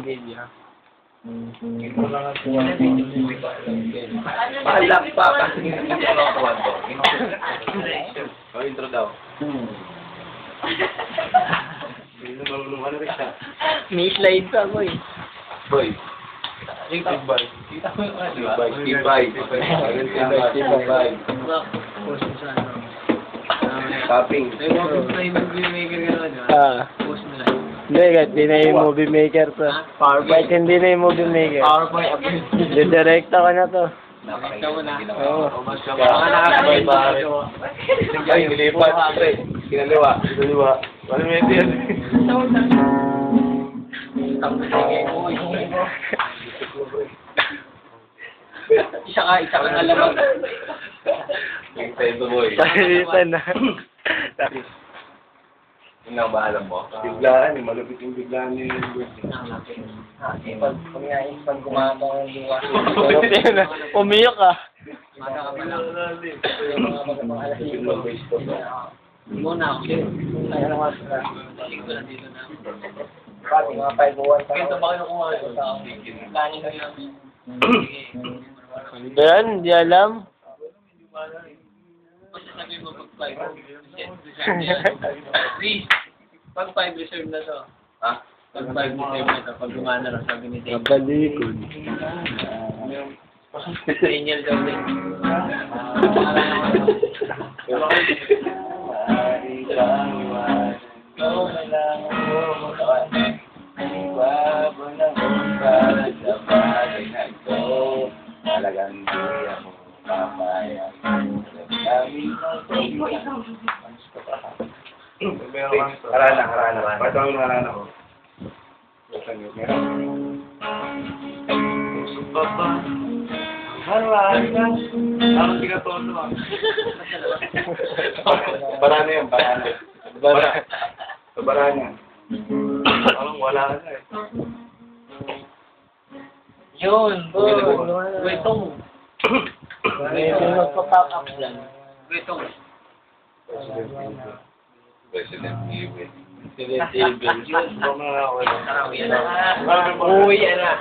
Media. Ito lang ang tuwan ko. Palak pa kasi hindi ko lang tuwan ko. Intro daw. May slide pa, boy. Boy. Kita mo yung ano, di ba? Tibay. Tibay. Post mo sa ano. Tapping. May walking na yung movie maker ka naman, di ba? Post mo lang. Hindi, kahit hindi na yung movie maker to. Kahit hindi na yung movie maker. PowerPoint upload. Didirekta ka na to. Nakita mo na. Oo. Baka nakakabay ba? Ay, nilipat. Kinaliwa. Ano mo yan? Isa ka alamang. Nintendo boy. Palitan na. Yun ang bahalam mo. Biglaan, malapit yung biglaan ni Pag kumakang ng buwa. Umiyak ka. Mata ka pa lang. Yung mga alas 5. Muna ako. Kaya naman sa ko lang dito na. Pati mga 5-1 pa. Kaya ba kayo kuha ito sa akin? Planning ko lang. Ano yan? Hindi alam. Basta sabi mo pag 5. Please, pag 5 reserve na to. Ha? Pag 5 reserve na to, pag gumana rin sabi ni Dave. Kabalikod. Daniel daw din. Talagang di ako papayag. Harana. Patawag ng harana ko. Harana. Parang di ka tono ah. Barana yan, barana. Barana. Parang wala ka na eh. Yun, Wetong. Wetong magpa-pop up dyan. Wetong. President Evil. Yun, Uy, yan na.